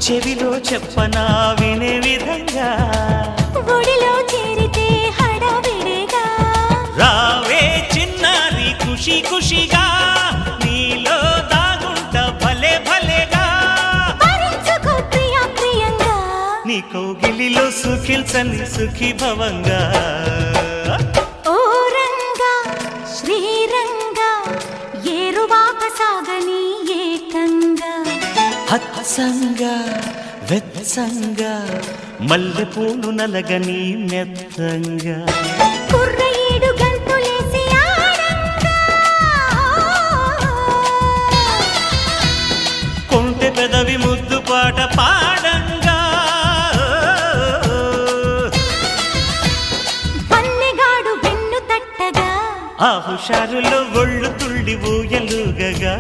చెవిలో చెప్పనా వినే విధంగా ఒడిలో చేరితే హడావిడిగా రావే చిన్నారి ఖుషి ఖుషిగా నీలో దాగుంట భలే భలేగా భరించుకో ప్రియా ప్రియంగా నీ కౌగిలిలో సుఖిల్చని సుఖీ భవంగా ఓ రంగా శ్రీరంగా ఏరువాక సాగని ఏకంగా హత్సంగా వెత్సంగా మల్లెపూలు నలగని మెత్తంగా కుర్రయేడు గంతులేసి ఆడంగా కొంటె పెదవి ముద్దు పాట పాడంగా పల్లెగాడు వెన్ను తట్టగా ఆ హుషారులో ఒళ్ళు తుళ్ళి ఊయలుగగా